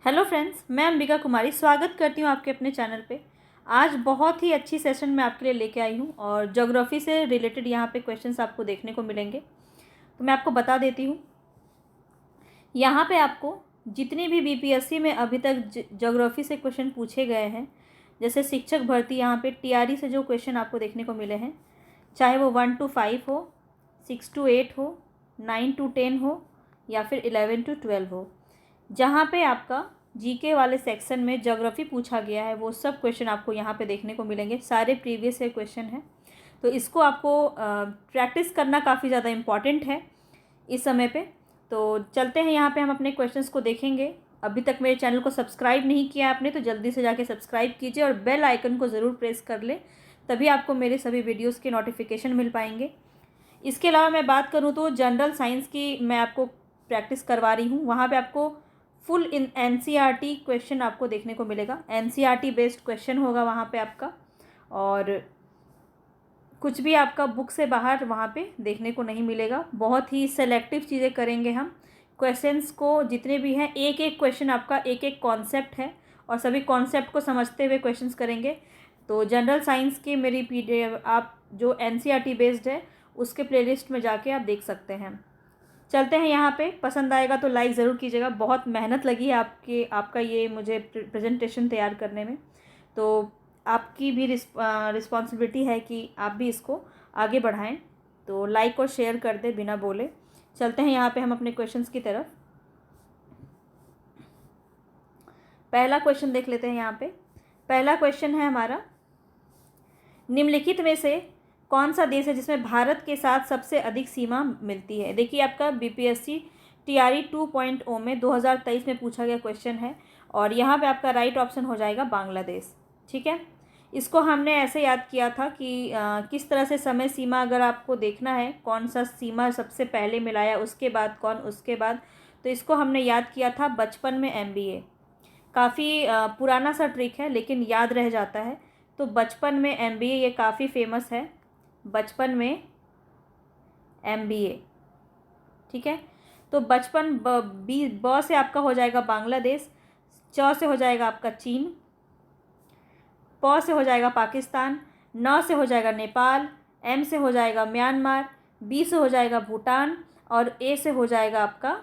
Hello friends, मैं अंबिका कुमारी स्वागत करती हूँ आपके अपने चैनल पे। आज बहुत ही अच्छी सेशन मैं आपके लिए लेके आई हूँ और ज्योग्राफी से रिलेटेड यहाँ पे क्वेश्चंस आपको देखने को मिलेंगे। तो मैं आपको बता देती हूँ, यहाँ पे आपको जितनी भी बीपीएससी में अभी तक ज्योग्राफी से क्वेश्चन पूछे गए हैं, जैसे शिक्षक भर्ती, यहाँ पे टीआरई से जो क्वेश्चन आपको देखने को मिले हैं, चाहे वो 1 to 5 हो, 6 to 8 हो, 9 to 10 हो या फिर 11 to 12 हो, जहाँ पे आपका जीके वाले सेक्शन में ज्योग्राफी पूछा गया है, वो सब क्वेश्चन आपको यहाँ पे देखने को मिलेंगे। सारे प्रीवियस ईयर क्वेश्चन हैं, तो इसको आपको प्रैक्टिस करना काफ़ी ज़्यादा इम्पॉर्टेंट है इस समय पे। तो चलते हैं, यहाँ पे हम अपने क्वेश्चंस को देखेंगे। अभी तक मेरे चैनल को सब्सक्राइब नहीं किया आपने तो जल्दी से जाके सब्सक्राइब कीजिए और बेल आइकन को ज़रूर प्रेस कर ले, तभी आपको मेरे सभी वीडियोज़ के नोटिफिकेशन मिल पाएंगे। इसके अलावा मैं बात करूँ तो जनरल साइंस की मैं आपको प्रैक्टिस करवा रही हूँ। वहाँ पे आपको फुल इन एनसीईआरटी क्वेश्चन आपको देखने को मिलेगा। एनसीईआरटी बेस्ड क्वेश्चन होगा वहाँ पे आपका, और कुछ भी आपका बुक से बाहर वहाँ पे देखने को नहीं मिलेगा। बहुत ही सेलेक्टिव चीज़ें करेंगे हम। क्वेश्चंस को जितने भी हैं, एक एक क्वेश्चन आपका एक एक कॉन्सेप्ट है और सभी कॉन्सेप्ट को समझते हुए क्वेश्चंस करेंगे। तो जनरल साइंस की मेरी पीडीएफ आप जो एनसीईआरटी बेस्ड है उसके प्लेलिस्ट में जाके आप देख सकते हैं। चलते हैं, यहाँ पे पसंद आएगा तो लाइक ज़रूर कीजिएगा। बहुत मेहनत लगी है आपका ये मुझे प्रेजेंटेशन तैयार करने में, तो आपकी भी रिस्पॉन्सिबिलिटी है कि आप भी इसको आगे बढ़ाएं। तो लाइक और शेयर कर दे बिना बोले। चलते हैं यहाँ पे हम अपने क्वेश्चंस की तरफ। पहला क्वेश्चन देख लेते हैं। यहाँ पे पहला क्वेश्चन है हमारा, निम्नलिखित में से कौन सा देश है जिसमें भारत के साथ सबसे अधिक सीमा मिलती है। देखिए, आपका बीपीएससी टीआरई 2.0 में 2023 में पूछा गया क्वेश्चन है और यहाँ पे आपका राइट ऑप्शन हो जाएगा बांग्लादेश। ठीक है, इसको हमने ऐसे याद किया था कि किस तरह से समय सीमा, अगर आपको देखना है कौन सा सीमा सबसे पहले मिलाया, उसके बाद कौन, उसके बाद, तो इसको हमने याद किया था बचपन में एमबीए। काफ़ी पुराना सा ट्रिक है लेकिन याद रह जाता है। तो बचपन में एमबीए ये काफ़ी फेमस है, बचपन में एमबीए। ठीक है, तो बचपन ब से आपका हो जाएगा बांग्लादेश, च से हो जाएगा आपका चीन, प से हो जाएगा पाकिस्तान, न से हो जाएगा नेपाल, एम से हो जाएगा म्यांमार, बी से हो जाएगा भूटान और ए से हो जाएगा आपका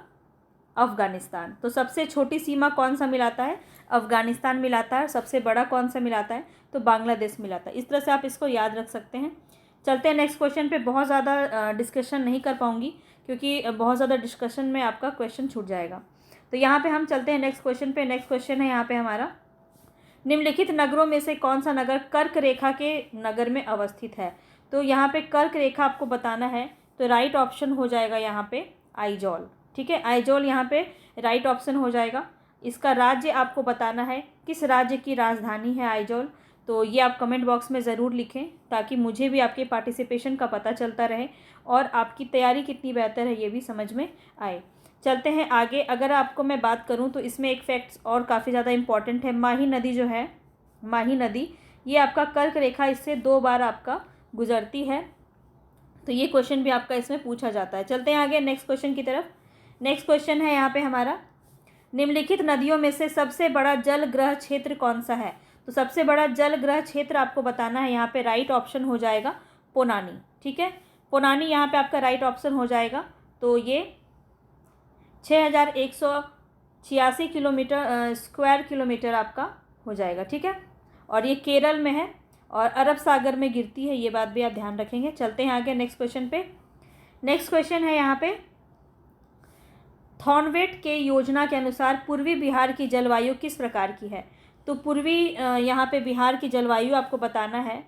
अफ़गानिस्तान। तो सबसे छोटी सीमा कौन सा मिलाता है? अफ़गानिस्तान मिलाता है। सबसे बड़ा कौन सा मिलाता है? तो बांग्लादेश मिलाता है। इस तरह से आप इसको याद रख सकते हैं। चलते हैं नेक्स्ट क्वेश्चन पे। बहुत ज़्यादा डिस्कशन नहीं कर पाऊँगी क्योंकि बहुत ज़्यादा डिस्कशन में आपका क्वेश्चन छूट जाएगा। तो यहाँ पे हम चलते हैं नेक्स्ट क्वेश्चन पे। नेक्स्ट क्वेश्चन है यहाँ पे हमारा, निम्नलिखित नगरों में से कौन सा नगर कर्क रेखा के नगर में अवस्थित है। तो यहाँ पे कर्क रेखा आपको बताना है, तो राइट ऑप्शन हो जाएगा यहाँ पे आइजॉल। ठीक है, आइजॉल यहाँ पे राइट ऑप्शन हो जाएगा। इसका राज्य आपको बताना है, किस राज्य की राजधानी है आइजॉल। तो ये आप कमेंट बॉक्स में ज़रूर लिखें ताकि मुझे भी आपके पार्टिसिपेशन का पता चलता रहे और आपकी तैयारी कितनी बेहतर है ये भी समझ में आए। चलते हैं आगे। अगर आपको मैं बात करूं तो इसमें एक फैक्ट्स और काफ़ी ज़्यादा इम्पॉर्टेंट है। माही नदी जो है, माही नदी, ये आपका कर्क रेखा इससे 2 बार आपका गुजरती है। तो ये क्वेश्चन भी आपका इसमें पूछा जाता है। चलते हैं आगे नेक्स्ट क्वेश्चन की तरफ। नेक्स्ट क्वेश्चन है यहाँ पे हमारा, निम्नलिखित नदियों में से सबसे बड़ा जल ग्रह क्षेत्र कौन सा है। तो सबसे बड़ा जल ग्रह क्षेत्र आपको बताना है। यहाँ पे राइट ऑप्शन हो जाएगा पोनानी। ठीक है, पोनानी यहाँ पे आपका राइट ऑप्शन हो जाएगा। तो ये 6186 किलोमीटर स्क्वायर किलोमीटर आपका हो जाएगा। ठीक है, और ये केरल में है और अरब सागर में गिरती है, ये बात भी आप ध्यान रखेंगे। चलते हैं आगे नेक्स्ट क्वेश्चन पे। नेक्स्ट क्वेश्चन है यहाँ पे, थॉर्नवेट के योजना के अनुसार पूर्वी बिहार की जलवायु किस प्रकार की है। तो पूर्वी यहाँ पे बिहार की जलवायु आपको बताना है,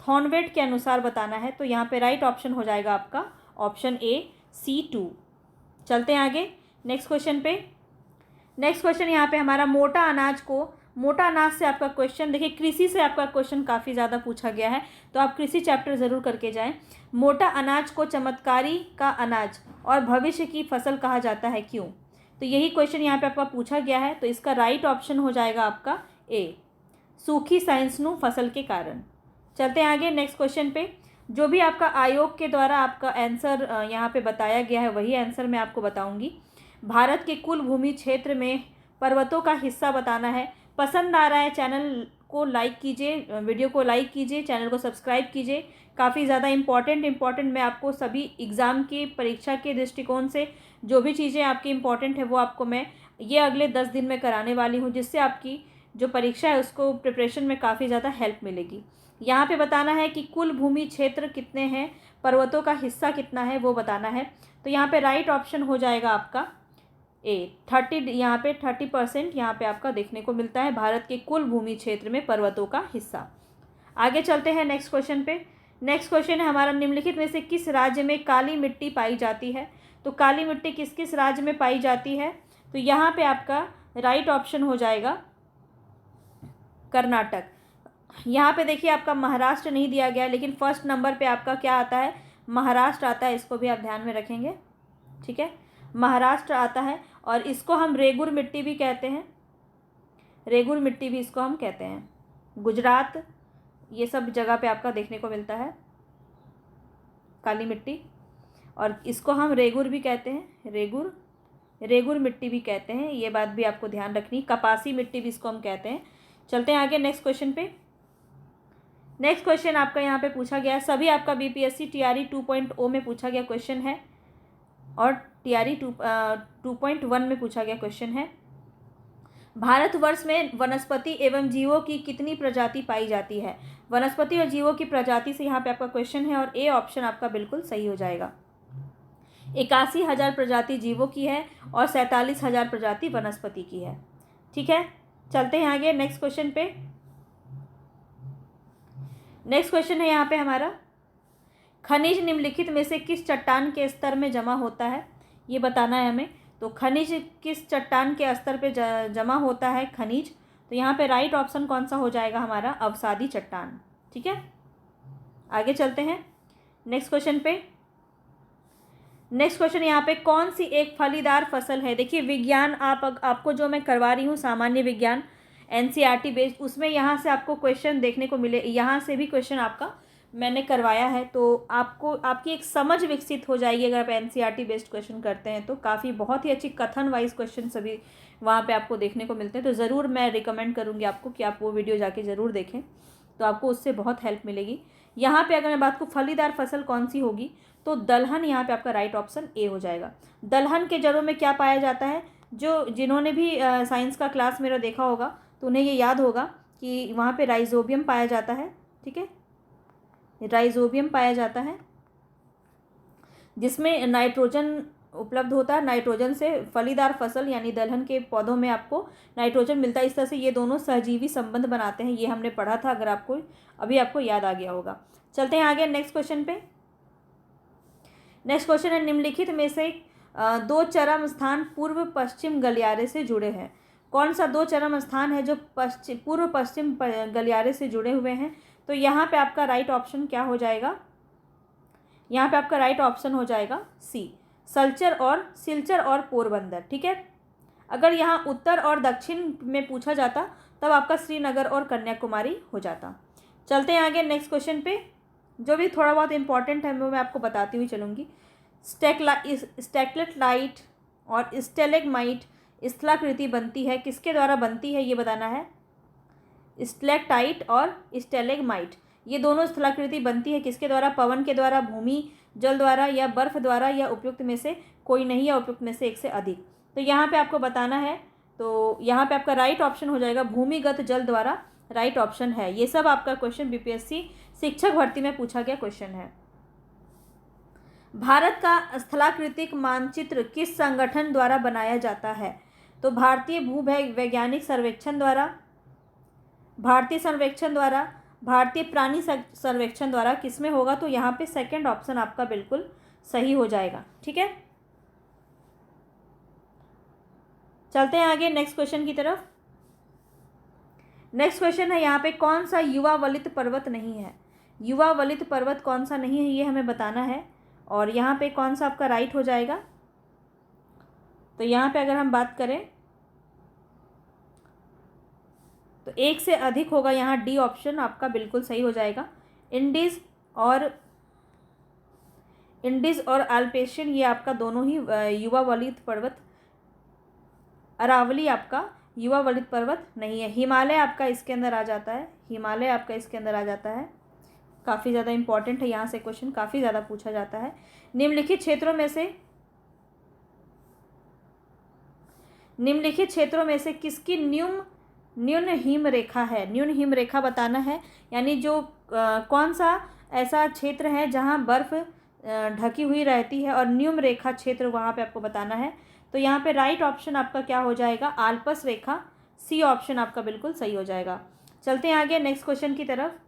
थॉर्नवेट के अनुसार बताना है। तो यहाँ पे राइट ऑप्शन हो जाएगा आपका ऑप्शन ए C2। चलते हैं आगे नेक्स्ट क्वेश्चन पे। नेक्स्ट क्वेश्चन यहाँ पे हमारा, मोटा अनाज को, मोटा अनाज से आपका क्वेश्चन, देखिए कृषि से आपका क्वेश्चन काफ़ी ज़्यादा पूछा गया है तो आप कृषि चैप्टर ज़रूर करके जाएं। मोटा अनाज को चमत्कारी का अनाज और भविष्य की फसल कहा जाता है, क्यों। तो यही क्वेश्चन यहाँ पे आपका पूछा गया है। तो इसका राइट ऑप्शन हो जाएगा आपका ए, सूखी सहिष्णु फसल के कारण। चलते हैं आगे नेक्स्ट क्वेश्चन पे। जो भी आपका आयोग के द्वारा आपका आंसर यहाँ पे बताया गया है वही आंसर मैं आपको बताऊँगी। भारत के कुल भूमि क्षेत्र में पर्वतों का हिस्सा बताना है। पसंद आ रहा है चैनल को लाइक कीजिए, वीडियो को लाइक कीजिए, चैनल को सब्सक्राइब कीजिए। काफ़ी ज़्यादा इम्पॉर्टेंट मैं आपको सभी एग्ज़ाम की परीक्षा के दृष्टिकोण से जो भी चीज़ें आपकी इम्पॉर्टेंट है वो आपको मैं ये अगले 10 दिन में कराने वाली हूँ, जिससे आपकी जो परीक्षा है उसको प्रिपरेशन में काफ़ी ज़्यादा हेल्प मिलेगी। यहाँ पे बताना है कि कुल भूमि क्षेत्र कितने हैं, पर्वतों का हिस्सा कितना है वो बताना है। तो यहाँ पे राइट ऑप्शन हो जाएगा आपका ए 30, यहाँ पे 30% यहाँ पे आपका देखने को मिलता है भारत के कुल भूमि क्षेत्र में पर्वतों का हिस्सा। आगे चलते हैं नेक्स्ट क्वेश्चन पे। नेक्स्ट क्वेश्चन है हमारा, निम्नलिखित में से किस राज्य में काली मिट्टी पाई जाती है। तो काली मिट्टी किस किस राज्य में पाई जाती है, तो यहाँ पे आपका राइट ऑप्शन हो जाएगा कर्नाटक। यहाँ पे देखिए आपका महाराष्ट्र नहीं दिया गया, लेकिन फर्स्ट नंबर पे आपका क्या आता है, महाराष्ट्र आता है। इसको भी आप ध्यान में रखेंगे, ठीक है, महाराष्ट्र आता है। और इसको हम रेगुर मिट्टी भी कहते हैं, रेगुर मिट्टी भी इसको हम कहते हैं। गुजरात ये सब जगह पे आपका देखने को मिलता है काली मिट्टी, और इसको हम रेगुर भी कहते हैं, रेगुर मिट्टी भी कहते हैं। ये बात भी आपको ध्यान रखनी। कपासी मिट्टी भी इसको हम कहते हैं। चलते हैं आगे नेक्स्ट क्वेश्चन पे। नेक्स्ट क्वेश्चन आपका यहाँ पे पूछा गया, सभी आपका बीपीएससी टीआरई 2.0 में पूछा गया क्वेश्चन है और टीआरई 2.1 में पूछा गया क्वेश्चन है। भारतवर्ष में वनस्पति एवं जीवों की कितनी प्रजाति पाई जाती है। वनस्पति और जीवों की प्रजाति से यहाँ पे आपका क्वेश्चन है, और ए ऑप्शन आपका बिल्कुल सही हो जाएगा। 81,000 प्रजाति जीवों की है और 47,000 प्रजाति वनस्पति की है, ठीक है। चलते हैं आगे नेक्स्ट क्वेश्चन पे। नेक्स्ट क्वेश्चन है यहाँ पे हमारा, खनिज निम्नलिखित में से किस चट्टान के स्तर में जमा होता है, ये बताना है हमें। तो खनिज किस चट्टान के स्तर पे जमा होता है खनिज, तो यहाँ पे राइट ऑप्शन कौन सा हो जाएगा हमारा, अवसादी चट्टान, ठीक है। आगे चलते हैं नेक्स्ट क्वेश्चन पे। नेक्स्ट क्वेश्चन यहाँ पे, कौन सी एक फलीदार फसल है। देखिए विज्ञान आपको जो मैं करवा रही हूँ सामान्य विज्ञान एनसीईआरटी बेस्ड, उसमें यहाँ से आपको क्वेश्चन देखने को मिले, यहाँ से भी क्वेश्चन आपका मैंने करवाया है। तो आपको आपकी एक समझ विकसित हो जाएगी अगर आप एनसीईआरटी बेस्ड क्वेश्चन करते हैं तो। काफ़ी बहुत ही अच्छी कथन वाइज क्वेश्चन सभी वहाँ पे आपको देखने को मिलते हैं। तो ज़रूर मैं रिकमेंड करूँगी आपको कि आप वो वीडियो जाके ज़रूर देखें, तो आपको उससे बहुत हेल्प मिलेगी। यहाँ पे अगर मैं बात करूँ फलीदार फसल कौन सी होगी, तो दलहन यहाँ पे आपका राइट ऑप्शन ए हो जाएगा। दलहन के जड़ों में क्या पाया जाता है, जो जिन्होंने भी साइंस का क्लास मेरा देखा होगा तो उन्हें ये याद होगा कि वहाँ पे राइजोबियम पाया जाता है, ठीक है, राइजोबियम पाया जाता है, जिसमें नाइट्रोजन उपलब्ध होता है। नाइट्रोजन से फलीदार फसल यानी दलहन के पौधों में आपको नाइट्रोजन मिलता है। इस तरह से ये दोनों सहजीवी संबंध बनाते हैं। ये हमने पढ़ा था, अगर आपको अभी आपको याद आ गया होगा। चलते हैं आगे नेक्स्ट क्वेश्चन पे। नेक्स्ट क्वेश्चन है, निम्नलिखित में से दो चरम स्थान पूर्व पश्चिम गलियारे से जुड़े हैं। कौन सा दो चरम स्थान है जो पूर्व पश्चिम गलियारे से जुड़े हुए हैं, तो यहाँ पे आपका राइट ऑप्शन क्या हो जाएगा, यहाँ पे आपका राइट ऑप्शन हो जाएगा सी, सिलचर और पोरबंदर, ठीक है। अगर यहाँ उत्तर और दक्षिण में पूछा जाता तब आपका श्रीनगर और कन्याकुमारी हो जाता। चलते हैं आगे नेक्स्ट क्वेश्चन पे, जो भी थोड़ा बहुत इंपॉर्टेंट है वो मैं आपको बताती हुई चलूँगी। स्टैलेक्टाइट और स्टेलेग्माइट स्थलाकृति बनती है, किसके द्वारा बनती है ये बताना है। स्टैलेक्टाइट और स्टेलेग्माइट ये दोनों स्थलाकृति बनती है किसके द्वारा, पवन के द्वारा, भूमि जल द्वारा, या बर्फ द्वारा, या उपयुक्त में से कोई नहीं, या उपयुक्त में से एक से अधिक। तो यहाँ पे आपको बताना है, तो यहाँ पे आपका राइट ऑप्शन हो जाएगा भूमिगत जल द्वारा, राइट ऑप्शन है। ये सब आपका क्वेश्चन बीपीएससी शिक्षक भर्ती में पूछा गया क्वेश्चन है। भारत का स्थलाकृतिक मानचित्र किस संगठन द्वारा बनाया जाता है, तो भारतीय भूवैज्ञानिक सर्वेक्षण द्वारा, भारतीय सर्वेक्षण द्वारा, भारतीय प्राणी सर्वेक्षण द्वारा, किसमें होगा, तो यहाँ पे सेकंड ऑप्शन आपका बिल्कुल सही हो जाएगा, ठीक है। चलते हैं आगे नेक्स्ट क्वेश्चन की तरफ। नेक्स्ट क्वेश्चन है यहाँ पे, कौन सा युवा वलित पर्वत नहीं है। युवा वलित पर्वत कौन सा नहीं है ये हमें बताना है, और यहाँ पे कौन सा आपका राइट हो जाएगा। तो यहाँ पे अगर हम बात करें तो एक से अधिक होगा, यहाँ डी ऑप्शन आपका बिल्कुल सही हो जाएगा। इंडीज़ और अल्पेशियन ये आपका दोनों ही युवा वलित पर्वत अरावली आपका युवा वलित पर्वत नहीं है। हिमालय आपका इसके अंदर आ जाता है, हिमालय आपका इसके अंदर आ जाता है। काफ़ी ज़्यादा इंपॉर्टेंट है, यहाँ से क्वेश्चन काफ़ी ज़्यादा पूछा जाता है। निम्नलिखित क्षेत्रों में से किसकी न्यून हिम रेखा है? न्यून हिम रेखा बताना है, यानी जो कौन सा ऐसा क्षेत्र है जहाँ बर्फ़ ढकी हुई रहती है और न्यून रेखा क्षेत्र वहाँ पे आपको बताना है। तो यहाँ पे राइट ऑप्शन आपका क्या हो जाएगा? आल्पस रेखा, सी ऑप्शन आपका बिल्कुल सही हो जाएगा। चलते हैं आगे नेक्स्ट क्वेश्चन की तरफ।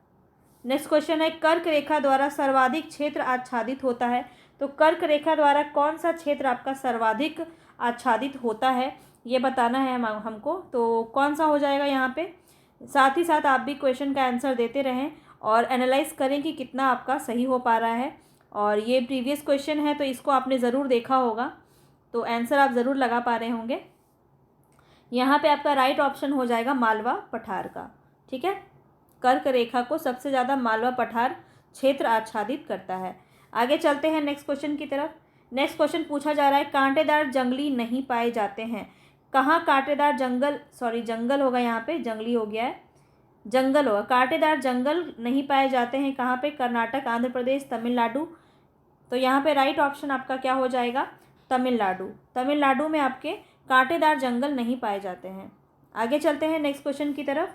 नेक्स्ट क्वेश्चन है, कर्क रेखा द्वारा सर्वाधिक क्षेत्र आच्छादित होता है। तो कर्क रेखा द्वारा कौन सा क्षेत्र आपका सर्वाधिक आच्छादित होता है, ये बताना है हमको। तो कौन सा हो जाएगा यहाँ पे? साथ ही साथ आप भी क्वेश्चन का आंसर देते रहें और एनालाइज करें कि कितना आपका सही हो पा रहा है। और ये प्रीवियस क्वेश्चन है तो इसको आपने ज़रूर देखा होगा, तो आंसर आप ज़रूर लगा पा रहे होंगे। यहाँ पे आपका राइट ऑप्शन हो जाएगा मालवा पठार का। ठीक है, कर्क रेखा को सबसे ज़्यादा मालवा पठार क्षेत्र आच्छादित करता है। आगे चलते हैं नेक्स्ट क्वेश्चन की तरफ। नेक्स्ट क्वेश्चन पूछा जा रहा है, कांटेदार जंगली नहीं पाए जाते हैं। कहाँ कांटेदार जंगल होगा, यहाँ पे जंगली हो गया है, जंगल होगा। कांटेदार जंगल नहीं पाए जाते हैं कहाँ पे? कर्नाटक, आंध्र प्रदेश, तमिलनाडु। तो यहाँ पे राइट ऑप्शन आपका क्या हो जाएगा? तमिलनाडु। तमिलनाडु में आपके कांटेदार जंगल नहीं पाए जाते हैं। आगे चलते हैं नेक्स्ट क्वेश्चन की तरफ।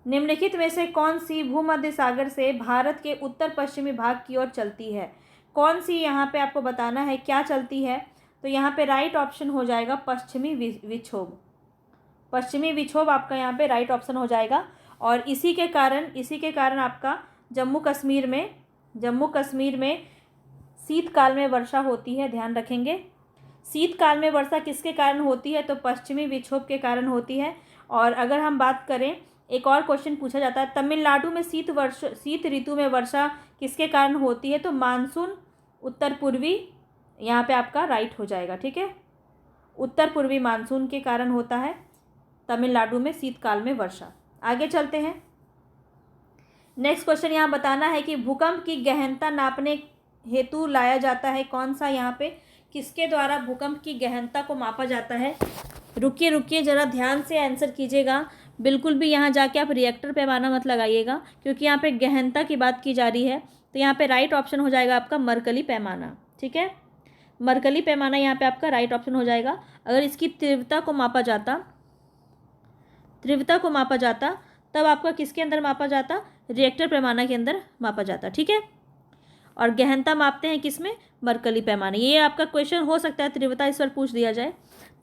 निम्नलिखित में से कौन सी भूमध्य सागर से भारत के उत्तर पश्चिमी भाग की ओर चलती है? कौन सी यहाँ पे आपको बताना है क्या चलती है? तो यहाँ पे राइट ऑप्शन हो जाएगा पश्चिमी विक्षोभ। पश्चिमी विक्षोभ आपका यहाँ पे राइट ऑप्शन हो जाएगा। और इसी के कारण आपका जम्मू कश्मीर में शीतकाल में वर्षा होती है, ध्यान रखेंगे। शीतकाल में वर्षा किसके कारण होती है? तो पश्चिमी विक्षोभ के कारण होती है। और अगर हम बात करें, एक और क्वेश्चन पूछा जाता है, तमिलनाडु में शीत ऋतु में वर्षा किसके कारण होती है? तो मानसून उत्तर पूर्वी, यहाँ पे आपका राइट हो जाएगा। ठीक है, उत्तर पूर्वी मानसून के कारण होता है तमिलनाडु में शीतकाल में वर्षा। आगे चलते हैं। नेक्स्ट क्वेश्चन यहाँ बताना है कि भूकंप की गहनता नापने हेतु लाया जाता है कौन सा? यहाँ पे किसके द्वारा भूकंप की गहनता को मापा जाता है? रुकिए ज़रा ध्यान से आंसर कीजिएगा। बिल्कुल भी यहाँ जाके आप रिएक्टर पैमाना मत लगाइएगा, क्योंकि यहाँ पे गहनता की बात की जा रही है। तो यहाँ पे राइट ऑप्शन हो जाएगा आपका मरकली पैमाना। ठीक है, मरकली पैमाना यहाँ पे आपका राइट ऑप्शन हो जाएगा। अगर इसकी तीव्रता को मापा जाता तब आपका किसके अंदर मापा जाता? रिएक्टर पैमाना के अंदर मापा जाता। ठीक है, और गहनता मापते हैं किसमें? मरकली पैमाने। ये आपका क्वेश्चन हो सकता है तीव्रता इस पर पूछ दिया जाए,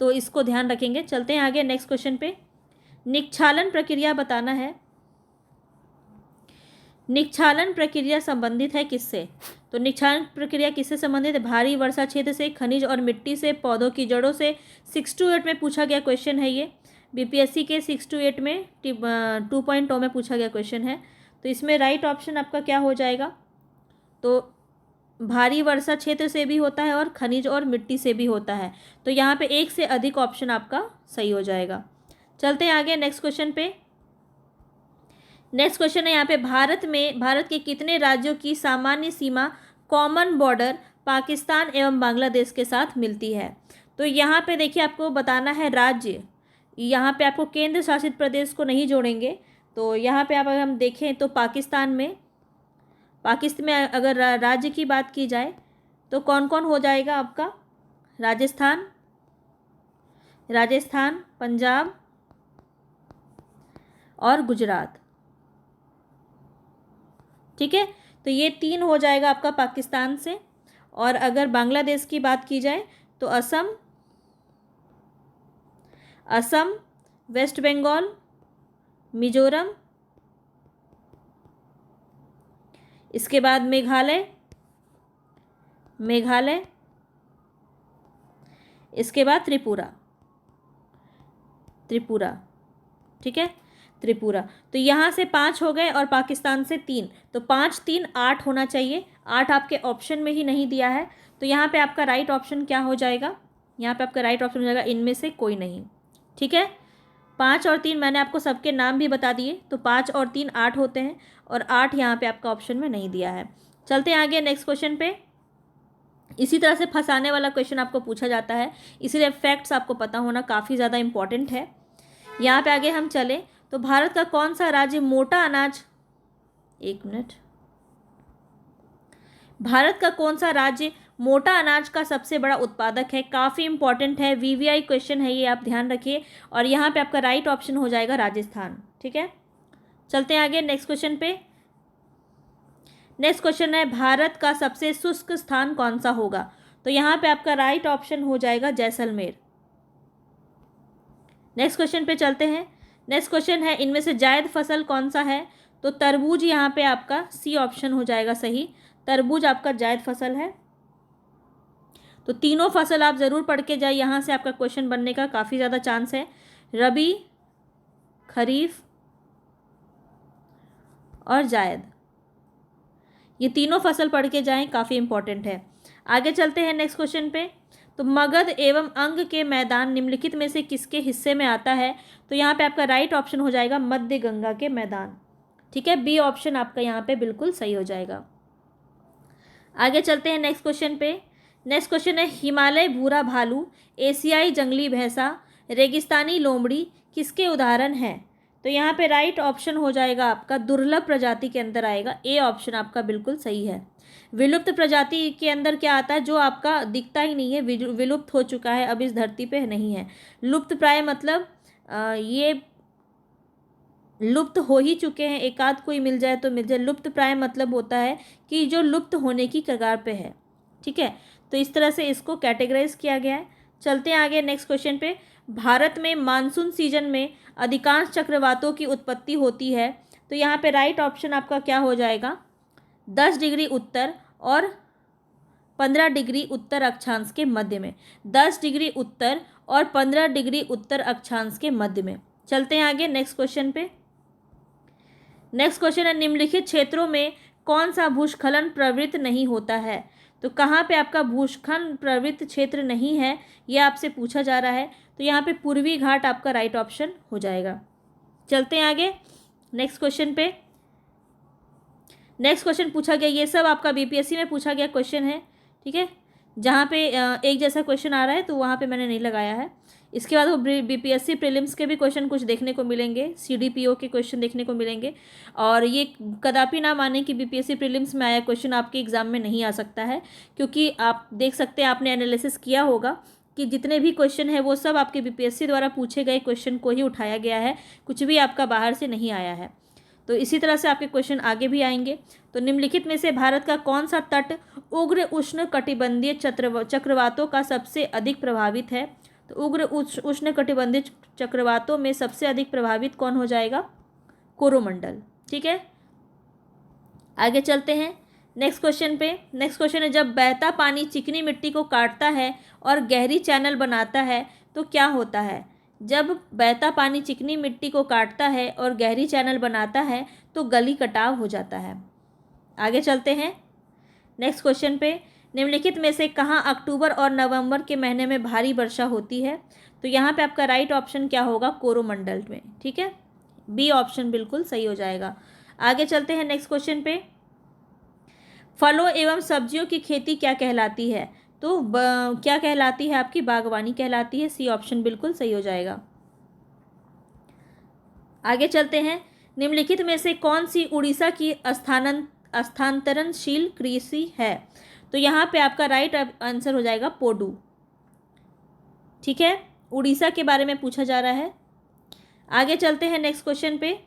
तो इसको ध्यान रखेंगे। चलते हैं आगे नेक्स्ट क्वेश्चन पे। निक्षालन प्रक्रिया बताना है। निक्षालन प्रक्रिया संबंधित है किससे? तो निक्षालन प्रक्रिया किससे संबंधित है? भारी वर्षा क्षेत्र से, खनिज और मिट्टी से, पौधों की जड़ों से। 6 to 8 में पूछा गया क्वेश्चन है ये, बीपीएससी के 6 to 8 में 2.0 में पूछा गया क्वेश्चन है। तो इसमें राइट ऑप्शन आपका क्या हो जाएगा? तो भारी वर्षा क्षेत्र से भी होता है और खनिज और मिट्टी से भी होता है। तो यहाँ पे एक से अधिक ऑप्शन आपका सही हो जाएगा। चलते हैं आगे नेक्स्ट क्वेश्चन पे। नेक्स्ट क्वेश्चन है यहाँ पे, भारत के कितने राज्यों की सामान्य सीमा कॉमन बॉर्डर पाकिस्तान एवं बांग्लादेश के साथ मिलती है? तो यहाँ पे देखिए आपको बताना है राज्य। यहाँ पे आपको केंद्र शासित प्रदेश को नहीं जोड़ेंगे। तो यहाँ पे आप अगर हम देखें तो पाकिस्तान में अगर राज्य की बात की जाए तो कौन कौन हो जाएगा आपका? राजस्थान, पंजाब और गुजरात। ठीक है, तो ये 3 हो जाएगा आपका पाकिस्तान से। और अगर बांग्लादेश की बात की जाए तो असम, वेस्ट बंगाल, मिजोरम, इसके बाद मेघालय, इसके बाद त्रिपुरा। ठीक है, त्रिपुरा। तो यहाँ से 5 हो गए और पाकिस्तान से 3, तो 5 3 8 होना चाहिए। 8 आपके ऑप्शन में ही नहीं दिया है, तो यहाँ पे आपका राइट ऑप्शन क्या हो जाएगा? यहाँ पे आपका राइट ऑप्शन हो जाएगा इनमें से कोई नहीं। ठीक है, 5 और 3 मैंने आपको सबके नाम भी बता दिए, तो 5 और 3 8 होते हैं और 8 यहाँ पे आपका ऑप्शन में नहीं दिया है। चलते हैं आगे नेक्स्ट क्वेश्चन पे। इसी तरह से फंसाने वाला क्वेश्चन आपको पूछा जाता है, इसलिए फैक्ट्स आपको पता होना काफ़ी ज़्यादा इंपॉर्टेंट है। यहाँ पे आगे हम चले तो भारत का कौन सा राज्य मोटा अनाज, एक मिनट, भारत का कौन सा राज्य मोटा अनाज का सबसे बड़ा उत्पादक है? काफ़ी इंपॉर्टेंट है, वीवीआई क्वेश्चन है ये, आप ध्यान रखिए। और यहाँ पे आपका राइट ऑप्शन हो जाएगा राजस्थान। ठीक है, चलते हैं आगे नेक्स्ट क्वेश्चन पे। नेक्स्ट क्वेश्चन है भारत का सबसे शुष्क स्थान कौन सा होगा? तो यहाँ पे आपका राइट ऑप्शन हो जाएगा जैसलमेर। नेक्स्ट क्वेश्चन पे चलते हैं। नेक्स्ट क्वेश्चन है इनमें से जायद फसल कौन सा है? तो तरबूज यहाँ पे आपका सी ऑप्शन हो जाएगा सही, तरबूज आपका जायद फसल है। तो तीनों फसल आप ज़रूर पढ़ के जाए, यहाँ से आपका क्वेश्चन बनने का काफ़ी ज़्यादा चांस है। रबी, खरीफ और जायद, ये तीनों फसल पढ़ के जाएं, काफ़ी इंपॉर्टेंट है। आगे चलते हैं नेक्स्ट क्वेश्चन पे। तो मगध एवं अंग के मैदान निम्नलिखित में से किसके हिस्से में आता है? तो यहाँ पे आपका राइट ऑप्शन हो जाएगा मध्य गंगा के मैदान। ठीक है, बी ऑप्शन आपका यहाँ पे बिल्कुल सही हो जाएगा। आगे चलते हैं नेक्स्ट क्वेश्चन पे। नेक्स्ट क्वेश्चन है हिमालय भूरा भालू, एशियाई जंगली भैंसा, रेगिस्तानी लोमड़ी किसके उदाहरण हैं? तो यहाँ पे राइट ऑप्शन हो जाएगा आपका दुर्लभ प्रजाति के अंदर आएगा, ए ऑप्शन आपका बिल्कुल सही है। विलुप्त प्रजाति के अंदर क्या आता है? जो आपका दिखता ही नहीं है, विलुप्त हो चुका है, अब इस धरती पे नहीं है। लुप्त प्राय मतलब ये लुप्त हो ही चुके हैं, एक आध कोई मिल जाए तो मिल जाए। लुप्त प्राय मतलब होता है कि जो लुप्त होने की कगार पे है। ठीक है, तो इस तरह से इसको कैटेगराइज किया गया है। चलते हैं आगे नेक्स्ट क्वेश्चन पे। भारत में मानसून सीजन में अधिकांश चक्रवातों की उत्पत्ति होती है। तो यहाँ पे राइट ऑप्शन आपका क्या हो जाएगा? 10 डिग्री उत्तर और 15 डिग्री उत्तर अक्षांश के मध्य में। 10 डिग्री उत्तर और 15 डिग्री उत्तर अक्षांश के मध्य में। चलते हैं आगे नेक्स्ट क्वेश्चन पे। नेक्स्ट क्वेश्चन है निम्नलिखित क्षेत्रों में कौन सा भूस्खलन प्रवृत्त नहीं होता है? तो कहाँ पे आपका भूस्खलन प्रवृत्त क्षेत्र नहीं है, ये आपसे पूछा जा रहा है। तो यहाँ पे पूर्वी घाट आपका राइट ऑप्शन हो जाएगा। चलते हैं आगे नेक्स्ट क्वेश्चन पे। नेक्स्ट क्वेश्चन पूछा गया, ये सब आपका बीपीएससी में पूछा गया क्वेश्चन है। ठीक है, जहाँ पे एक जैसा क्वेश्चन आ रहा है तो वहाँ पे मैंने नहीं लगाया है। इसके बाद वो बीपीएससी प्रीलिम्स के भी क्वेश्चन कुछ देखने को मिलेंगे, सीडीपीओ के क्वेश्चन देखने को मिलेंगे। और ये कदापि ना माने कि बीपीएससी प्रीलिम्स में आया क्वेश्चन आपके एग्ज़ाम में नहीं आ सकता है, क्योंकि आप देख सकते हैं, आपने एनालिसिस किया होगा कि जितने भी क्वेश्चन है वो सब आपके बीपीएससी द्वारा पूछे गए क्वेश्चन को ही उठाया गया है, कुछ भी आपका बाहर से नहीं आया है। तो इसी तरह से आपके क्वेश्चन आगे भी आएंगे। तो निम्नलिखित में से भारत का कौन सा तट उग्र उष्ण कटिबंधीय चक्रवातों का सबसे अधिक प्रभावित है? तो उग्र उष्ण कटिबंधीय चक्रवातों में सबसे अधिक प्रभावित कौन हो जाएगा? कोरोमंडल। ठीक है, आगे चलते हैं नेक्स्ट क्वेश्चन पे। नेक्स्ट क्वेश्चन है जब बहता पानी चिकनी मिट्टी को काटता है और गहरी चैनल बनाता है तो क्या होता है? जब बहता पानी चिकनी मिट्टी को काटता है और गहरी चैनल बनाता है तो गली कटाव हो जाता है। आगे चलते हैं नेक्स्ट क्वेश्चन पे। निम्नलिखित में से कहाँ अक्टूबर और नवंबर के महीने में भारी वर्षा होती है? तो यहाँ पे आपका राइट ऑप्शन क्या होगा? कोरोमंडल में। ठीक है, बी ऑप्शन बिल्कुल सही हो जाएगा। आगे चलते हैं नेक्स्ट क्वेश्चन पे। फलों एवं सब्जियों की खेती क्या कहलाती है? तो क्या कहलाती है? आपकी बागवानी कहलाती है, सी ऑप्शन बिल्कुल सही हो जाएगा। आगे चलते हैं। निम्नलिखित में से कौन सी उड़ीसा की स्थानांतरणशील कृषि है? तो यहाँ पे आपका राइट आंसर हो जाएगा पोडू। ठीक है, उड़ीसा के बारे में पूछा जा रहा है। आगे चलते हैं नेक्स्ट क्वेश्चन पे।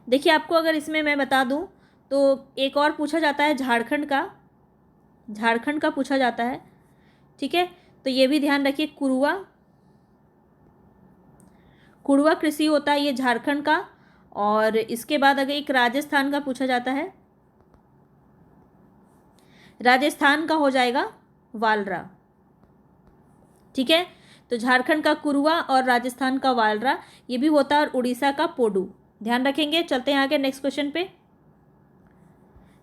देखिए, आपको अगर इसमें मैं बता दूं तो एक और पूछा जाता है झारखंड का पूछा जाता है। ठीक है, तो ये भी ध्यान रखिए, कुड़वा कृषि होता है ये झारखंड का। और इसके बाद अगर एक राजस्थान का पूछा जाता है, राजस्थान का हो जाएगा वालरा। ठीक है, तो झारखंड का कुरुआ और राजस्थान का वालरा ये भी होता है, और उड़ीसा का पोडू, ध्यान रखेंगे। चलते हैं आगे नेक्स्ट क्वेश्चन पे।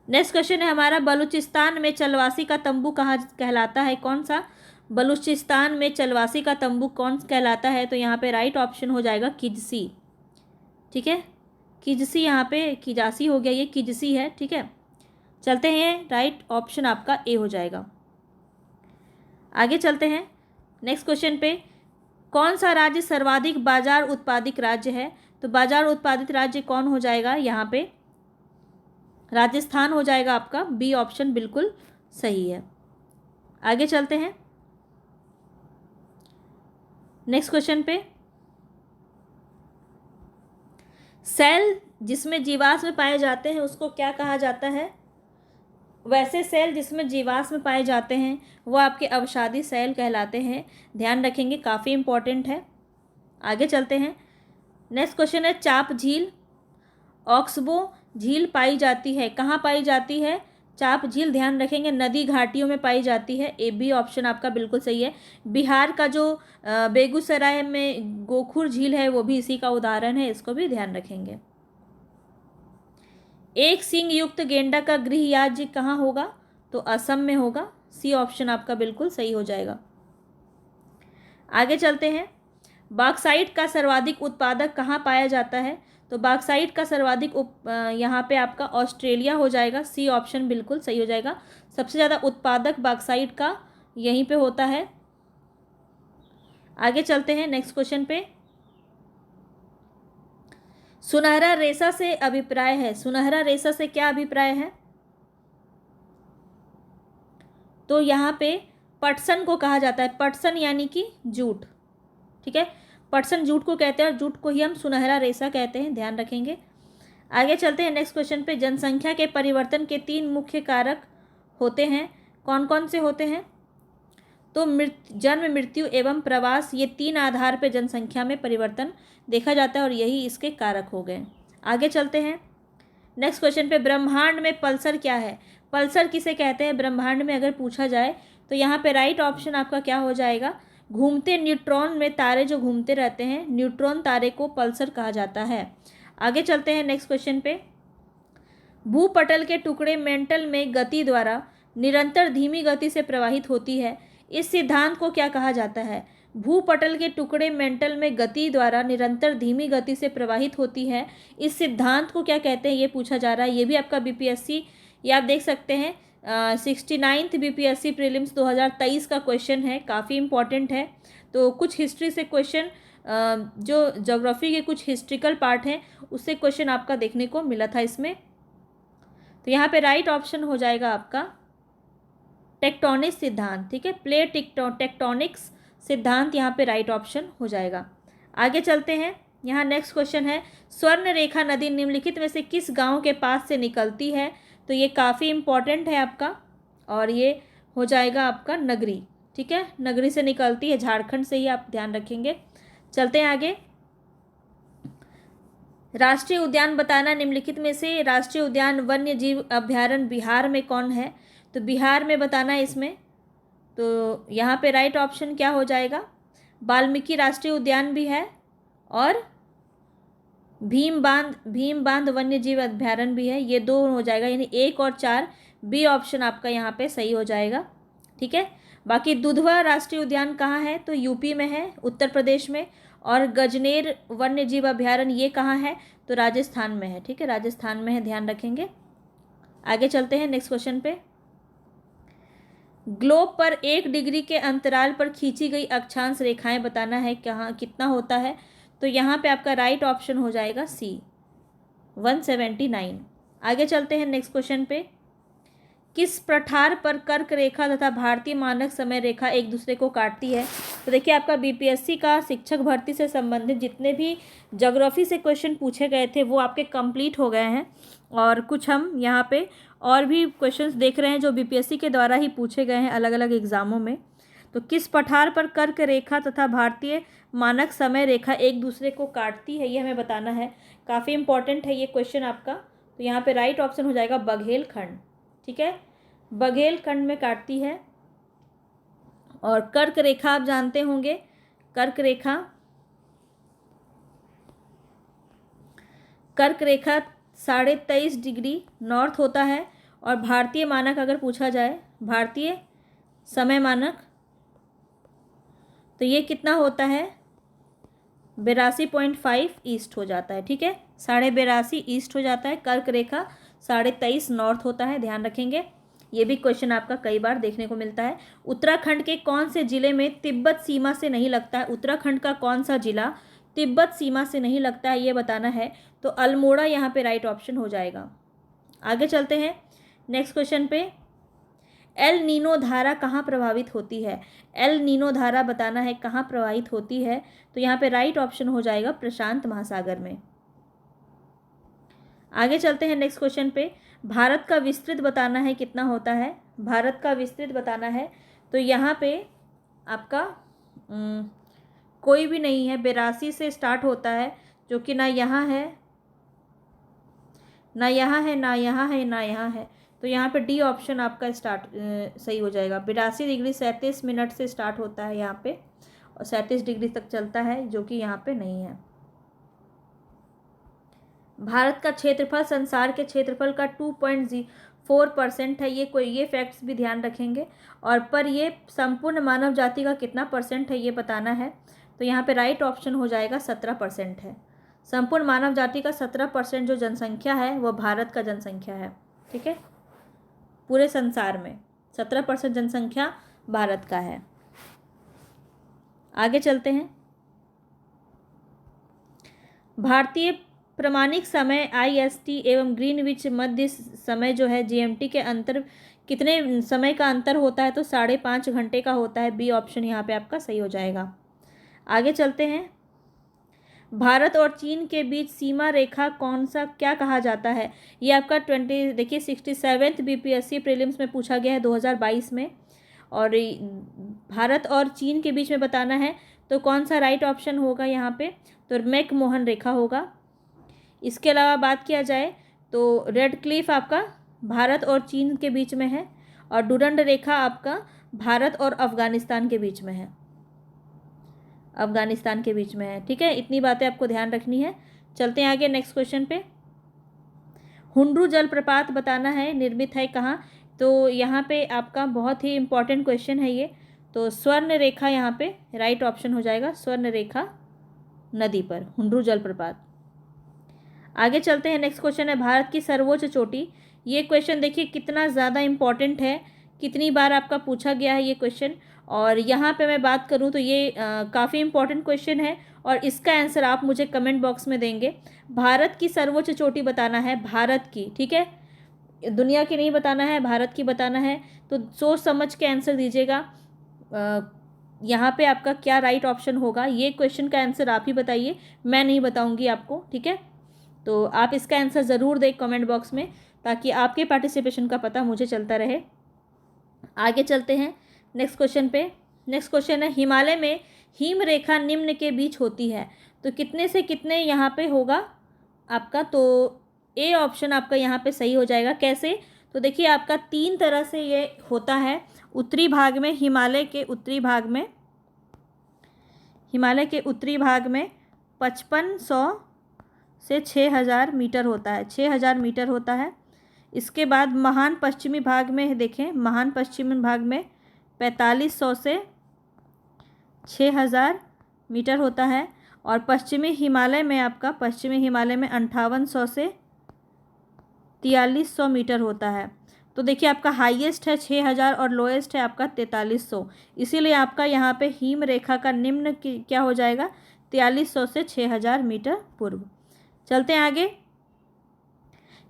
नेक्स्ट क्वेश्चन है हमारा बलूचिस्तान में चलवासी का तंबू कहाँ कहलाता है? कौन सा? बलूचिस्तान में चलवासी का तंबू कौन कहलाता है? तो यहाँ पे राइट ऑप्शन हो जाएगा किजसी। ठीक है, किजसी, यहाँ पे किजासी हो गया, ये किजसी है। ठीक है, चलते हैं, राइट ऑप्शन आपका ए हो जाएगा। आगे चलते हैं नेक्स्ट क्वेश्चन पे। कौन सा राज्य सर्वाधिक बाजार उत्पादित राज्य है? तो बाजार उत्पादित राज्य कौन हो जाएगा यहाँ पे? राजस्थान हो जाएगा आपका। बी ऑप्शन बिल्कुल सही है। आगे चलते हैं नेक्स्ट क्वेश्चन पे। सेल जिसमें जीवाश्म पाए जाते हैं उसको क्या कहा जाता है? वैसे सेल जिसमें जीवाश्म पाए जाते हैं वो आपके अवसादी सेल कहलाते हैं। ध्यान रखेंगे, काफ़ी इंपॉर्टेंट है। आगे चलते हैं नेक्स्ट क्वेश्चन है चाप झील, ऑक्सबो झील पाई जाती है, कहाँ पाई जाती है? चाप झील ध्यान रखेंगे नदी घाटियों में पाई जाती है। ए बी ऑप्शन आपका बिल्कुल सही है। बिहार का जो बेगूसराय में गोखुर झील है वो भी इसी का उदाहरण है, इसको भी ध्यान रखेंगे। एक सींग युक्त गेंडा का गृह राज्य कहाँ होगा? तो असम में होगा। सी ऑप्शन आपका बिल्कुल सही हो जाएगा। आगे चलते हैं बॉक्साइट का सर्वाधिक उत्पादक कहाँ पाया जाता है? तो बॉक्साइट का सर्वाधिक यहाँ पे आपका ऑस्ट्रेलिया हो जाएगा। सी ऑप्शन बिल्कुल सही हो जाएगा। सबसे ज़्यादा उत्पादक बॉक्साइट का यहीं पे होता है। आगे चलते हैं नेक्स्ट क्वेश्चन पे। सुनहरा रेशा से अभिप्राय है, सुनहरा रेशा से क्या अभिप्राय है? तो यहाँ पे पटसन को कहा जाता है। पटसन यानी कि जूट, ठीक है। पटसन जूट को कहते हैं और जूट को ही हम सुनहरा रेशा कहते हैं, ध्यान रखेंगे। आगे चलते हैं नेक्स्ट क्वेश्चन पे। जनसंख्या के परिवर्तन के 3 मुख्य कारक होते हैं, कौन कौन से होते हैं? तो जन्म, मृत्यु एवं प्रवास, ये 3 आधार पे जनसंख्या में परिवर्तन देखा जाता है और यही इसके कारक हो गए। आगे चलते हैं नेक्स्ट क्वेश्चन पे। ब्रह्मांड में पल्सर क्या है? पल्सर किसे कहते हैं ब्रह्मांड में अगर पूछा जाए तो यहाँ पे राइट ऑप्शन आपका क्या हो जाएगा? घूमते न्यूट्रॉन में तारे जो घूमते रहते हैं, न्यूट्रॉन तारे को पल्सर कहा जाता है। आगे चलते हैं नेक्स्ट क्वेश्चन पे। भूपटल के टुकड़े मेंटल में गति द्वारा निरंतर धीमी गति से प्रवाहित होती है, इस सिद्धांत को क्या कहा जाता है? भूपटल के टुकड़े मेंटल में गति द्वारा निरंतर धीमी गति से प्रवाहित होती है, इस सिद्धांत को क्या कहते हैं, ये पूछा जा रहा है। ये भी आपका बीपीएससी, ये आप देख सकते हैं 69th बीपीएससी प्रीलिम्स 2023 का क्वेश्चन है, काफ़ी इंपॉर्टेंट है। तो कुछ हिस्ट्री से क्वेश्चन, जो ज्योग्राफी के कुछ हिस्ट्रिकल पार्ट हैं उससे क्वेश्चन आपका देखने को मिला था इसमें। तो यहाँ पे राइट ऑप्शन हो जाएगा आपका टेक्टोनिक सिद्धांत, ठीक है। प्लेट टेक्टोनिक्स सिद्धांत यहाँ पे राइट ऑप्शन हो जाएगा। आगे चलते हैं, यहाँ नेक्स्ट क्वेश्चन है स्वर्ण रेखा नदी निम्नलिखित में से किस गांव के पास से निकलती है? तो ये काफ़ी इम्पॉर्टेंट है आपका और ये हो जाएगा आपका नगरी, ठीक है। नगरी से निकलती है, झारखंड से ही, आप ध्यान रखेंगे। चलते हैं आगे। राष्ट्रीय उद्यान बताना, निम्नलिखित में से राष्ट्रीय उद्यान वन्य जीव अभ्यारण्य बिहार में कौन है? तो बिहार में बताना है इसमें। तो यहाँ पे राइट ऑप्शन क्या हो जाएगा? वाल्मीकि राष्ट्रीय उद्यान भी है और भीम बांध वन्य जीव अभ्यारण्य भी है, ये 2 हो जाएगा, यानी 1 और 4। बी ऑप्शन आपका यहाँ पे सही हो जाएगा, ठीक है। बाकी दुधवा राष्ट्रीय उद्यान कहाँ है? तो यूपी में है, उत्तर प्रदेश में। और गजनेर वन्य जीव अभ्यारण्य ये कहाँ है? तो राजस्थान में है, ठीक है, राजस्थान में है, ध्यान रखेंगे। आगे चलते हैं नेक्स्ट क्वेश्चन पे। ग्लोब पर 1 डिग्री के अंतराल पर खींची गई अक्षांश रेखाएं बताना है, कहाँ कितना होता है? तो यहाँ पे आपका राइट ऑप्शन हो जाएगा सी 179। आगे चलते हैं नेक्स्ट क्वेश्चन पे। किस पठार पर कर्क रेखा तथा भारतीय मानक समय रेखा एक दूसरे को काटती है? तो देखिए आपका बीपीएससी का शिक्षक भर्ती से संबंधित जितने भी ज्योग्राफी से क्वेश्चन पूछे गए थे वो आपके कंप्लीट हो गए हैं और कुछ हम यहाँ पे और भी क्वेश्चंस देख रहे हैं जो बीपीएससी के द्वारा ही पूछे गए हैं अलग अलग एग्जामों में। तो किस पठार पर कर्क रेखा तथा भारतीय मानक समय रेखा एक दूसरे को काटती है, ये हमें बताना है। काफ़ी इंपॉर्टेंट है ये क्वेश्चन आपका। तो यहाँ पे राइट ऑप्शन हो जाएगा बघेलखंड, ठीक है, बघेलखंड में काटती है। और कर्क रेखा आप जानते होंगे, कर्क रेखा 23.5 डिग्री नॉर्थ होता है। और भारतीय मानक अगर पूछा जाए, भारतीय समय मानक, तो ये कितना होता है? 82.5 ईस्ट हो जाता है, ठीक है, 82.5 ईस्ट हो जाता है। कर्क रेखा 23.5 नॉर्थ होता है, ध्यान रखेंगे। ये भी क्वेश्चन आपका कई बार देखने को मिलता है। उत्तराखंड के कौन से जिले में तिब्बत सीमा से नहीं लगता है? उत्तराखंड का कौन सा जिला तिब्बत सीमा से नहीं लगता है, ये बताना है। तो अल्मोड़ा यहाँ पे राइट ऑप्शन हो जाएगा। आगे चलते हैं नेक्स्ट क्वेश्चन पे। एल नीनो धारा कहाँ प्रभावित होती है? एल नीनो धारा बताना है कहाँ प्रभावित होती है। तो यहाँ पे राइट ऑप्शन हो जाएगा प्रशांत महासागर में। आगे चलते हैं नेक्स्ट क्वेश्चन पे। भारत का विस्तृत बताना है कितना होता है? भारत का विस्तृत बताना है। तो यहाँ पे आपका कोई भी नहीं है, 82 से स्टार्ट होता है, जो कि ना यहाँ है, ना यहाँ है, ना यहाँ है, ना यहाँ है। तो यहाँ पे डी ऑप्शन आपका सही हो जाएगा। 82 डिग्री 37 मिनट से स्टार्ट होता है यहाँ पे और 37 डिग्री तक चलता है, जो कि यहाँ पे नहीं है। भारत का क्षेत्रफल संसार के क्षेत्रफल का 2.04% है। ये फैक्ट्स भी ध्यान रखेंगे। और पर ये संपूर्ण मानव जाति का कितना परसेंट है ये बताना है। तो यहाँ पे राइट ऑप्शन हो जाएगा 17% है। संपूर्ण मानव जाति का 17% जो जनसंख्या है वो भारत का जनसंख्या है। ठीक है, पूरे संसार में 17% जनसंख्या भारत का है। आगे चलते हैं। भारतीय प्रमाणिक समय IST एवं ग्रीनविच मध्य समय जो है GMT के अंतर कितने समय का अंतर होता है? तो 5.5 घंटे का होता है। बी ऑप्शन यहाँ पे आपका सही हो जाएगा। आगे चलते हैं। भारत और चीन के बीच सीमा रेखा कौन सा क्या कहा जाता है? ये आपका 67th BPSC प्रीलिम्स में पूछा गया है 2022 में। और भारत और चीन के बीच में बताना है तो कौन सा राइट ऑप्शन होगा यहाँ पे? तो मैक-मोहन रेखा होगा। इसके अलावा बात किया जाए तो रेड क्लिफ आपका भारत और चीन के बीच में है और डुरंड रेखा आपका भारत और अफगानिस्तान के बीच में है। अफगानिस्तान के बीच में है। ठीक है, इतनी बातें आपको ध्यान रखनी है। चलते हैं आगे नेक्स्ट क्वेश्चन पे। हुंड्रू जलप्रपात बताना है निर्मित है कहाँ? तो यहाँ पे आपका बहुत ही इंपॉर्टेंट क्वेश्चन है ये। तो स्वर्ण रेखा यहाँ पे राइट ऑप्शन हो जाएगा। स्वर्ण रेखा नदी पर हुंड्रू जलप्रपात। आगे चलते हैं। नेक्स्ट क्वेश्चन है भारत की सर्वोच्च चोटी। ये क्वेश्चन देखिए कितना ज़्यादा इम्पॉर्टेंट है, कितनी बार आपका पूछा गया है ये क्वेश्चन। और यहाँ पे मैं बात करूँ तो ये काफ़ी इम्पॉर्टेंट क्वेश्चन है और इसका आंसर आप मुझे कमेंट बॉक्स में देंगे। भारत की सर्वोच्च चोटी बताना है, भारत की। ठीक है, दुनिया की नहीं बताना है, भारत की बताना है। तो सोच समझ के आंसर दीजिएगा। यहाँ पे आपका क्या राइट ऑप्शन होगा? ये क्वेश्चन का आंसर आप ही बताइए, मैं नहीं बताऊँगी आपको। ठीक है, तो आप इसका आंसर ज़रूर दें कमेंट बॉक्स में, ताकि आपके पार्टिसिपेशन का पता मुझे चलता रहे। आगे चलते हैं नेक्स्ट क्वेश्चन पे। नेक्स्ट क्वेश्चन है हिमालय में हिम रेखा निम्न के बीच होती है। तो कितने से कितने यहाँ पे होगा आपका? तो ए ऑप्शन आपका यहाँ पे सही हो जाएगा। कैसे? तो देखिए आपका 3 तरह से ये होता है। उत्तरी भाग में हिमालय के उत्तरी भाग में 5500 से 6000 मीटर होता है। 6000 मीटर होता है। इसके बाद महान पश्चिमी भाग में देखें, महान पश्चिमी भाग में 4500 से 6000 मीटर होता है। और पश्चिमी हिमालय में आपका 5800 से 4300 मीटर होता है। तो देखिए आपका हाईएस्ट है 6000 और लोएस्ट है आपका 4300। इसीलिए आपका यहाँ पे हिम रेखा का निम्न क्या हो जाएगा? 4300 से 6000 मीटर पूर्व। चलते हैं आगे।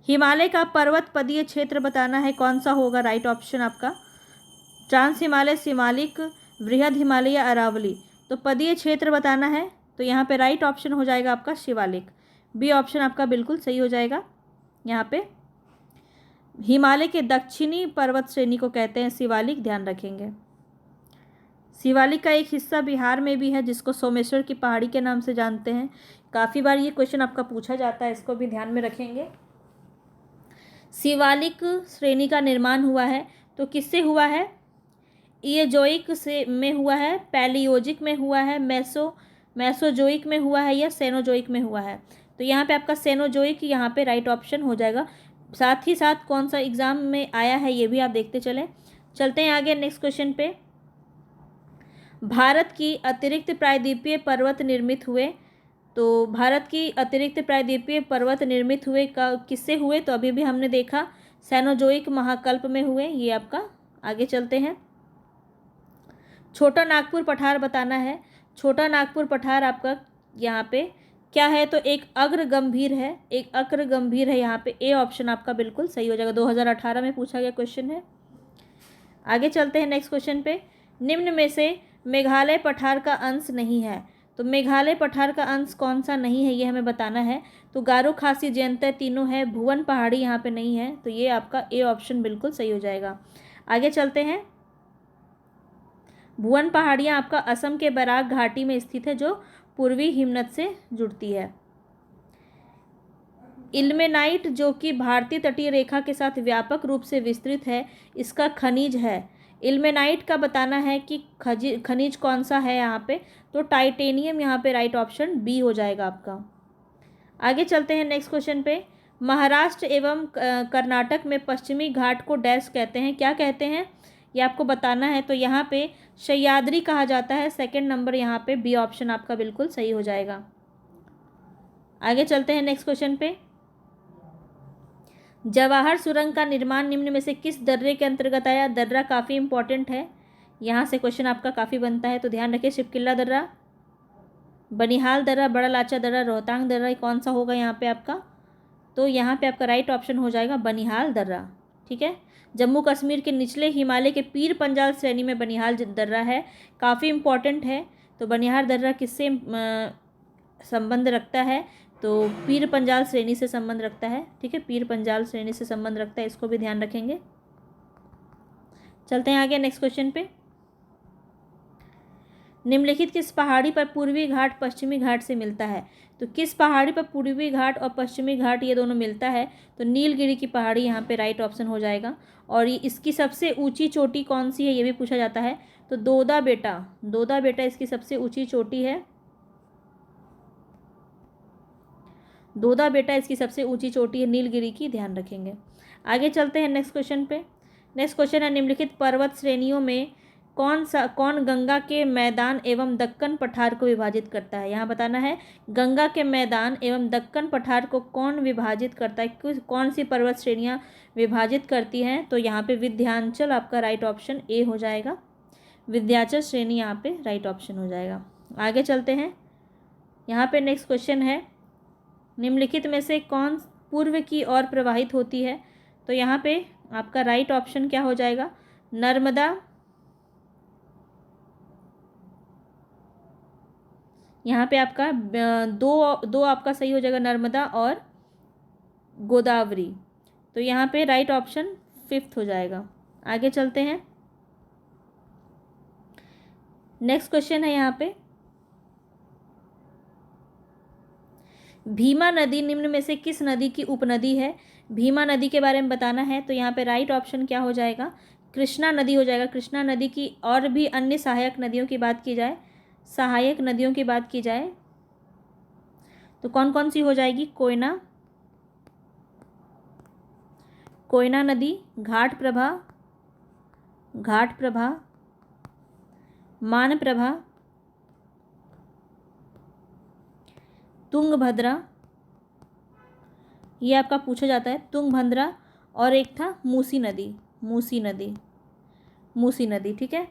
हिमालय का पर्वत पदीय क्षेत्र बताना है, कौन सा होगा राइट ऑप्शन आपका? ट्रांस हिमालय, शिवालिक, बृहद हिमालय या अरावली। तो पदीय क्षेत्र बताना है तो यहाँ पे राइट ऑप्शन हो जाएगा आपका शिवालिक। बी ऑप्शन आपका बिल्कुल सही हो जाएगा। यहाँ पे हिमालय के दक्षिणी पर्वत श्रेणी को कहते हैं शिवालिक, ध्यान रखेंगे। शिवालिक का एक हिस्सा बिहार में भी है जिसको सोमेश्वर की पहाड़ी के नाम से जानते हैं। काफ़ी बार ये क्वेश्चन आपका पूछा जाता है, इसको भी ध्यान में रखेंगे। शिवालिक श्रेणी का निर्माण हुआ है तो किससे हुआ है? इयोजोइक से में हुआ है, पैलियोजिक में हुआ है, मेसोजोइक में हुआ है या सेनोजोइक में हुआ है। तो यहाँ पे आपका सेनोजोइक यहाँ पे राइट ऑप्शन हो जाएगा। साथ ही साथ कौन सा एग्ज़ाम में आया है ये भी आप देखते चलें। चलते हैं आगे नेक्स्ट क्वेश्चन पे। भारत की अतिरिक्त प्रायद्वीपीय पर्वत निर्मित हुए। तो भारत की अतिरिक्त प्रायद्वीपीय पर्वत निर्मित हुए का किससे हुए? तो अभी भी हमने देखा सेनोजोइक महाकल्प में हुए, ये आपका। आगे चलते हैं, छोटा नागपुर पठार बताना है। छोटा नागपुर पठार आपका यहाँ पे क्या है, तो एक अग्र गंभीर है, एक अग्र गंभीर है यहाँ पे। ए ऑप्शन आपका बिल्कुल सही हो जाएगा, 2018 में पूछा गया क्वेश्चन है। आगे चलते हैं नेक्स्ट क्वेश्चन पे, निम्न में से मेघालय पठार का अंश नहीं है। तो मेघालय पठार का अंश कौन सा नहीं है, ये हमें बताना है। तो गारो, खासी, जयंती तीनों है, भुवन पहाड़ी यहाँ पे नहीं है, तो ये आपका ए ऑप्शन बिल्कुल सही हो जाएगा। आगे चलते हैं, भुवन पहाड़ियाँ आपका असम के बराक घाटी में स्थित है, जो पूर्वी हिमनद से जुड़ती है। इल्मेनाइट जो कि भारतीय तटीय रेखा के साथ व्यापक रूप से विस्तृत है, इसका खनिज है। इल्मेनाइट का बताना है कि खनिज कौन सा है यहाँ पे, तो टाइटेनियम यहाँ पे राइट ऑप्शन बी हो जाएगा आपका। आगे चलते हैं नेक्स्ट क्वेश्चन पे, महाराष्ट्र एवं कर्नाटक में पश्चिमी घाट को डैश कहते हैं, क्या कहते हैं ये आपको बताना है। तो यहाँ पे सह्याद्री कहा जाता है, सेकंड नंबर यहाँ पे बी ऑप्शन आपका बिल्कुल सही हो जाएगा। आगे चलते हैं नेक्स्ट क्वेश्चन पे, जवाहर सुरंग का निर्माण निम्न में से किस दर्रे के अंतर्गत आया। दर्रा काफ़ी इंपॉर्टेंट है, यहाँ से क्वेश्चन आपका काफ़ी बनता है, तो ध्यान रखिए। शिवकिला दर्रा, बनिहाल दर्रा, बड़ा लाचा दर्रा, रोहतांग दर्रा, कौन सा होगा यहाँ पे आपका, तो यहाँ पे आपका राइट ऑप्शन हो जाएगा बनिहाल दर्रा। ठीक है, जम्मू कश्मीर के निचले हिमालय के पीर पंजाल श्रेणी में बनिहाल दर्रा है, काफ़ी इंपॉर्टेंट है। तो बनिहाल दर्रा किससे संबंध रखता है, तो पीर पंजाल श्रेणी से संबंध रखता है। ठीक है, पीर पंजाल श्रेणी से संबंध रखता है, इसको भी ध्यान रखेंगे। चलते हैं आगे नेक्स्ट क्वेश्चन पे, निम्नलिखित किस पहाड़ी पर पूर्वी घाट पश्चिमी घाट से मिलता है। तो किस पहाड़ी पर पूर्वी घाट और पश्चिमी घाट ये दोनों मिलता है, तो नीलगिरी की पहाड़ी यहाँ पे राइट ऑप्शन हो जाएगा। और ये इसकी सबसे ऊंची चोटी कौन सी है, ये भी पूछा जाता है। तो दोदा बेटा, दोदा बेटा इसकी सबसे ऊंची चोटी है, दोदा बेटा इसकी सबसे ऊंची चोटी है नीलगिरी की, ध्यान रखेंगे। आगे चलते हैं नेक्स्ट क्वेश्चन पे, नेक्स्ट क्वेश्चन है, निम्नलिखित पर्वत श्रेणियों में कौन गंगा के मैदान एवं दक्कन पठार को विभाजित करता है। यहाँ बताना है, गंगा के मैदान एवं दक्कन पठार को कौन विभाजित करता है, कौन सी पर्वत श्रेणियाँ विभाजित करती हैं। तो यहाँ पे विंध्याचल आपका राइट ऑप्शन ए हो जाएगा, विंध्याचल श्रेणी यहाँ पे राइट ऑप्शन हो जाएगा। आगे चलते हैं, यहाँ पे नेक्स्ट क्वेश्चन है, निम्नलिखित में से कौन पूर्व की ओर प्रवाहित होती है। तो यहाँ पे आपका राइट ऑप्शन क्या हो जाएगा, नर्मदा, यहाँ पे आपका दो आपका सही हो जाएगा, नर्मदा और गोदावरी। तो यहाँ पे राइट ऑप्शन फिफ्थ हो जाएगा। आगे चलते हैं, नेक्स्ट क्वेश्चन है यहाँ पे, भीमा नदी निम्न में से किस नदी की उपनदी है। भीमा नदी के बारे में बताना है, तो यहाँ पे राइट ऑप्शन क्या हो जाएगा, कृष्णा नदी हो जाएगा। कृष्णा नदी की और भी अन्य सहायक नदियों की बात की जाए, सहायक नदियों की बात की जाए तो कौन कौन सी हो जाएगी, कोयना, कोयना नदी, घाट प्रभा, घाट प्रभा, मानप्रभा, तुंगभद्रा, ये आपका पूछा जाता है, तुंगभद्रा, और एक था मूसी नदी, मूसी नदी, मूसी नदी। ठीक है,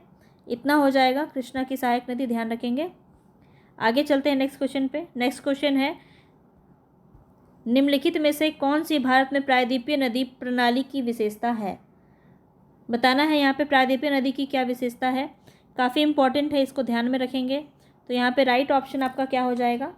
इतना हो जाएगा कृष्णा की सहायक नदी, ध्यान रखेंगे। आगे चलते हैं नेक्स्ट क्वेश्चन पे, नेक्स्ट क्वेश्चन है, निम्नलिखित में से कौन सी भारत में प्रायद्वीपीय नदी प्रणाली की विशेषता है। बताना है यहाँ पे प्रायद्वीपीय नदी की क्या विशेषता है, काफ़ी इंपॉर्टेंट है, इसको ध्यान में रखेंगे। तो यहाँ पे राइट ऑप्शन आपका क्या हो जाएगा,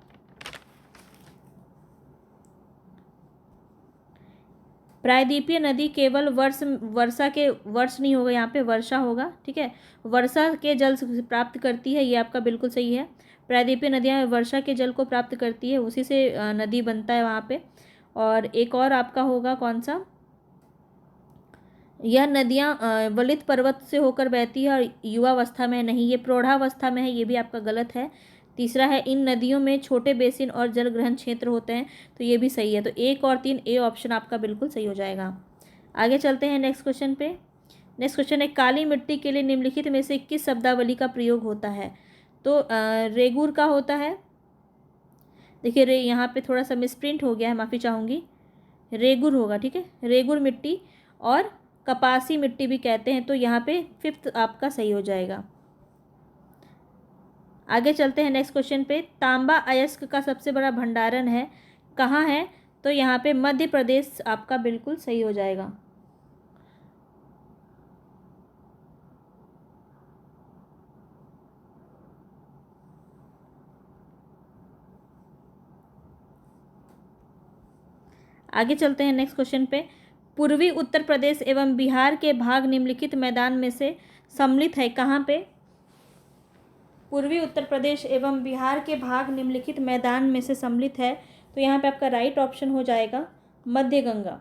प्रायद्वीपीय नदी केवल वर्षा के वर्ष नहीं होगा, यहाँ पे वर्षा होगा। ठीक है, वर्षा के जल से प्राप्त करती है, ये आपका बिल्कुल सही है। प्रायद्वीपीय नदियाँ वर्षा के जल को प्राप्त करती है, उसी से नदी बनता है वहाँ पे। और एक और आपका होगा कौन सा, यह नदियाँ वलित पर्वत से होकर बहती है और युवावस्था में नहीं, ये प्रौढ़ावस्था में है, ये भी आपका गलत है। तीसरा है, इन नदियों में छोटे बेसिन और जल ग्रहण क्षेत्र होते हैं, तो ये भी सही है। तो 1 और 3 ए ऑप्शन आपका बिल्कुल सही हो जाएगा। आगे चलते हैं नेक्स्ट क्वेश्चन पे, नेक्स्ट क्वेश्चन है, काली मिट्टी के लिए निम्नलिखित में से किस शब्दावली का प्रयोग होता है। तो रेगुर का होता है, देखिए यहाँ पे थोड़ा सा मिसप्रिंट हो गया है, माफ़ी चाहूँगी, रेगुर होगा। ठीक है, रेगुर मिट्टी। और कपासी मिट्टी भी कहते हैं। तो यहाँ पे 5th आपका सही हो जाएगा। आगे चलते हैं नेक्स्ट क्वेश्चन पे। तांबा अयस्क का सबसे बड़ा भंडारण है कहाँ है? तो यहाँ पे मध्य प्रदेश आपका बिल्कुल सही हो जाएगा। आगे चलते हैं नेक्स्ट क्वेश्चन पे। पूर्वी उत्तर प्रदेश एवं बिहार के भाग निम्नलिखित मैदान में से सम्मिलित है कहाँ पे? पूर्वी उत्तर प्रदेश एवं बिहार के भाग निम्नलिखित मैदान में से सम्मिलित है। तो यहाँ पे आपका राइट ऑप्शन हो जाएगा मध्य गंगा।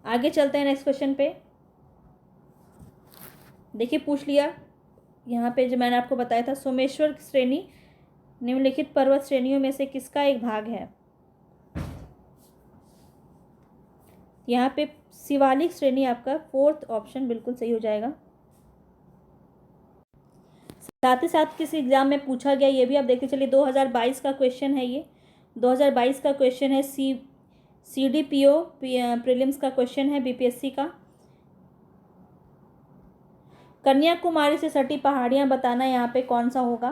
आगे चलते हैं नेक्स्ट क्वेश्चन पे। देखिए पूछ लिया यहाँ पे, जो मैंने आपको बताया था, सोमेश्वर श्रेणी निम्नलिखित पर्वत श्रेणियों में से किसका एक भाग है? यहाँ पे शिवालिक श्रेणी आपका 4th ऑप्शन बिल्कुल सही हो जाएगा। साथ ही साथ किस एग्जाम में पूछा गया ये भी आप देखते चलिए। 2022 का क्वेश्चन है ये। 2022 का क्वेश्चन है। CDPO प्रीलिम्स का क्वेश्चन है बीपीएससी का। कन्याकुमारी से सटी पहाड़ियाँ बताना यहाँ पे कौन सा होगा?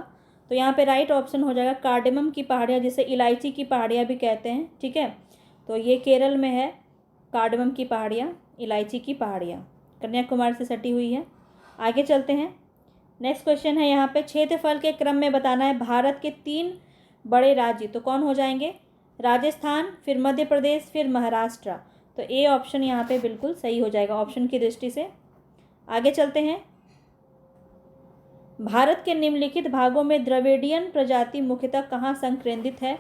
तो यहाँ पे राइट ऑप्शन हो जाएगा कार्डेमम की पहाड़ियाँ, जिसे इलायची की पहाड़ियाँ भी कहते हैं। ठीक है, तो ये केरल में है। कार्डेमम की पहाड़ियाँ, इलायची की पहाड़ियाँ कन्याकुमारी से सटी हुई है। आगे चलते हैं। नेक्स्ट क्वेश्चन है यहाँ पे, क्षेत्रफल के क्रम में बताना है भारत के 3 बड़े राज्य। तो कौन हो जाएंगे? राजस्थान, फिर मध्य प्रदेश, फिर महाराष्ट्र। तो ए ऑप्शन यहाँ पे बिल्कुल सही हो जाएगा ऑप्शन की दृष्टि से। आगे चलते हैं। भारत के निम्नलिखित भागों में द्रविडियन प्रजाति मुख्यतः कहाँ संकेंद्रित है?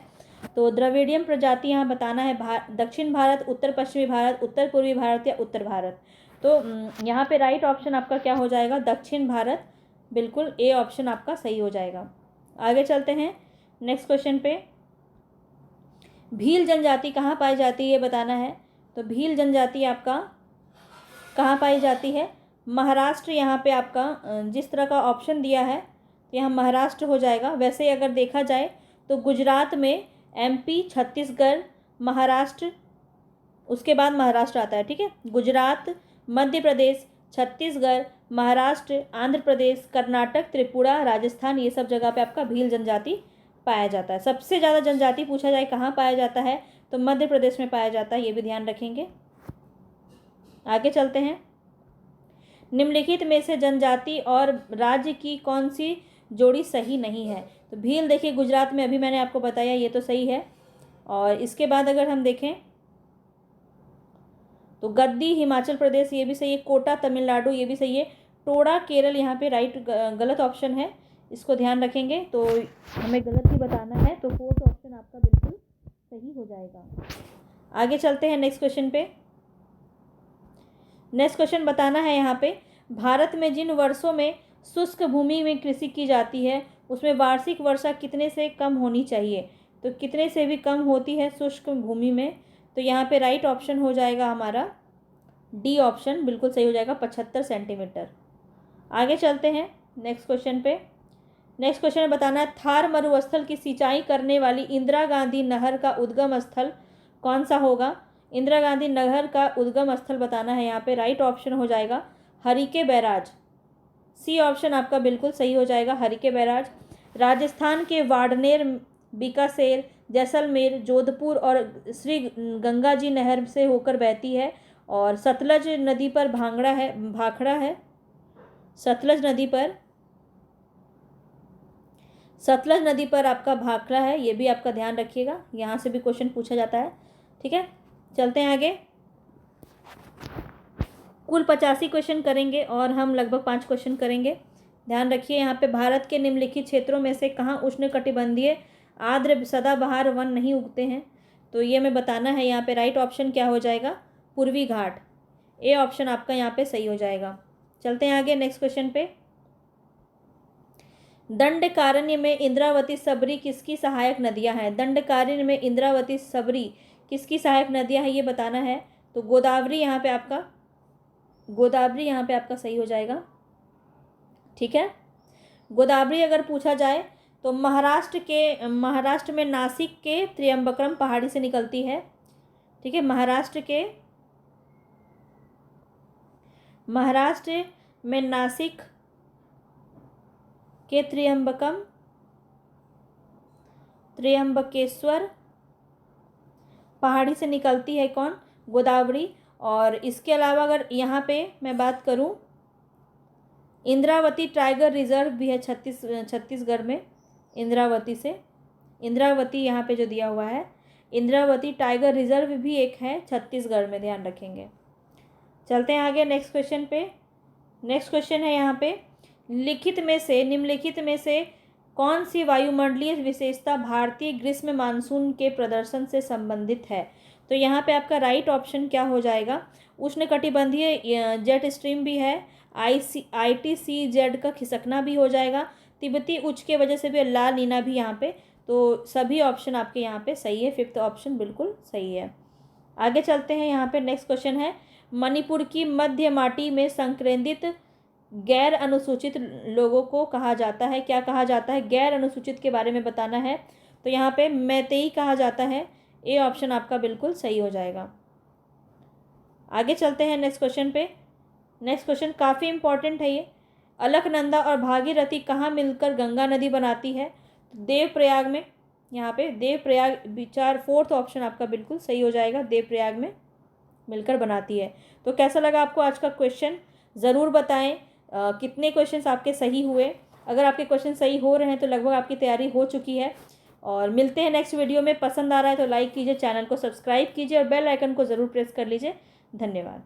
तो द्रविडियन प्रजाति यहाँ बताना है दक्षिण भारत, उत्तर पश्चिमी भारत, उत्तर पूर्वी भारत या उत्तर भारत। तो यहाँ पे राइट ऑप्शन आपका क्या हो जाएगा? दक्षिण भारत। बिल्कुल ए ऑप्शन आपका सही हो जाएगा। आगे चलते हैं नेक्स्ट क्वेश्चन पे। भील जनजाति कहाँ पाई जाती है ये बताना है। तो भील जनजाति आपका कहाँ पाई जाती है? महाराष्ट्र। यहाँ पे आपका जिस तरह का ऑप्शन दिया है तो यहाँ महाराष्ट्र हो जाएगा। वैसे अगर देखा जाए तो गुजरात में, MP, छत्तीसगढ़, महाराष्ट्र, उसके बाद महाराष्ट्र आता है। ठीक है, गुजरात, मध्य प्रदेश, छत्तीसगढ़, महाराष्ट्र, आंध्र प्रदेश, कर्नाटक, त्रिपुरा, राजस्थान, ये सब जगह पे आपका भील जनजाति पाया जाता है। सबसे ज़्यादा जनजाति पूछा जाए कहाँ पाया जाता है तो मध्य प्रदेश में पाया जाता है, ये भी ध्यान रखेंगे। आगे चलते हैं। निम्नलिखित में से जनजाति और राज्य की कौन सी जोड़ी सही नहीं है? तो भील देखिए गुजरात में, अभी मैंने आपको बताया, ये तो सही है। और इसके बाद अगर हम देखें तो गद्दी हिमाचल प्रदेश, ये भी सही है। कोटा तमिलनाडु, ये भी सही है। टोडा केरल यहाँ पे गलत ऑप्शन है, इसको ध्यान रखेंगे। तो हमें गलत ही बताना है, तो 4th ऑप्शन आपका बिल्कुल सही हो जाएगा। आगे चलते हैं नेक्स्ट क्वेश्चन पे। नेक्स्ट क्वेश्चन बताना है यहाँ पे, भारत में जिन वर्षों में शुष्क भूमि में कृषि की जाती है उसमें वार्षिक वर्षा कितने से कम होनी चाहिए? तो कितने से भी कम होती है शुष्क भूमि में? तो यहाँ पे राइट ऑप्शन हो जाएगा हमारा डी ऑप्शन बिल्कुल सही हो जाएगा, 75 सेंटीमीटर। आगे चलते हैं नेक्स्ट क्वेश्चन पे। नेक्स्ट क्वेश्चन में बताना है, थार मरुस्थल की सिंचाई करने वाली इंदिरा गांधी नहर का उद्गम स्थल कौन सा होगा? इंदिरा गांधी नहर का उद्गम स्थल बताना है। यहाँ पे राइट ऑप्शन हो जाएगा हरिके बैराज। सी ऑप्शन आपका बिल्कुल सही हो जाएगा, हरिके बैराज। राजस्थान के वाड़नेर, बीकानेर, जैसलमेर, जोधपुर और श्री गंगा जी नहर से होकर बहती है और सतलज नदी पर भाखड़ा है। सतलज नदी पर आपका भाखड़ा है, ये भी आपका ध्यान रखिएगा, यहाँ से भी क्वेश्चन पूछा जाता है। ठीक है, चलते हैं आगे। कुल 85 क्वेश्चन करेंगे और हम लगभग 5 क्वेश्चन करेंगे। ध्यान रखिए यहाँ पे, भारत के निम्नलिखित क्षेत्रों में से कहाँ उष्णकटिबंधीय आर्द्र सदाबहार वन नहीं उगते हैं? तो ये हमें बताना है। यहाँ पे राइट ऑप्शन क्या हो जाएगा? पूर्वी घाट। ए ऑप्शन आपका यहाँ पे सही हो जाएगा। चलते हैं आगे नेक्स्ट क्वेश्चन पे। दंडकारण्य में इंद्रावती, सबरी किसकी सहायक नदियां हैं? दंडकारण्य में इंद्रावती, सबरी किसकी सहायक नदियां हैं ये बताना है। तो गोदावरी यहाँ पे आपका सही हो जाएगा। ठीक है, गोदावरी अगर पूछा जाए तो महाराष्ट्र में नासिक के त्र्यंबकम पहाड़ी से निकलती है। ठीक है, महाराष्ट्र के महाराष्ट्र में नासिक के त्र्यंबकेश्वर पहाड़ी से निकलती है कौन? गोदावरी। और इसके अलावा अगर यहाँ पे मैं बात करूँ, इंद्रावती टाइगर रिजर्व भी है छत्तीसगढ़ में। इंद्रावती यहाँ पे जो दिया हुआ है, इंद्रावती टाइगर रिजर्व भी एक है छत्तीसगढ़ में, ध्यान रखेंगे। चलते हैं आगे नेक्स्ट क्वेश्चन पे। नेक्स्ट क्वेश्चन है यहाँ पे, निम्नलिखित में से कौन सी वायुमंडलीय विशेषता भारतीय ग्रीष्म मानसून के प्रदर्शन से संबंधित है? तो यहाँ पे आपका राइट ऑप्शन क्या हो जाएगा? उष्णकटिबंधीय जेट स्ट्रीम भी है, ITCZ का खिसकना भी हो जाएगा, तिब्बती उच्च के वजह से भी ला नीना भी यहाँ पे। तो सभी ऑप्शन आपके यहाँ पे सही है, फिफ्थ ऑप्शन बिल्कुल सही है। आगे चलते हैं यहाँ पे। नेक्स्ट क्वेश्चन है, मणिपुर की मध्य माटी में संकेंद्रित गैर अनुसूचित लोगों को कहा जाता है, क्या कहा जाता है? गैर अनुसूचित के बारे में बताना है। तो यहाँ पे मैतेई कहा जाता है। ए ऑप्शन आपका बिल्कुल सही हो जाएगा। आगे चलते हैं नेक्स्ट क्वेश्चन पे। नेक्स्ट क्वेश्चन काफ़ी इंपॉर्टेंट है ये। अलकनंदा और भागीरथी कहाँ मिलकर गंगा नदी बनाती है? देवप्रयाग में। यहाँ पे देवप्रयाग विचार, फोर्थ ऑप्शन आपका बिल्कुल सही हो जाएगा, देवप्रयाग में मिलकर बनाती है। तो कैसा लगा आपको आज का क्वेश्चन? ज़रूर बताएं कितने क्वेश्चंस आपके सही हुए। अगर आपके क्वेश्चन सही हो रहे हैं तो लगभग आपकी तैयारी हो चुकी है। और मिलते हैं नेक्स्ट वीडियो में। पसंद आ रहा है तो लाइक कीजिए, चैनल को सब्सक्राइब कीजिए और बेल आइकन को ज़रूर प्रेस कर लीजिए। धन्यवाद।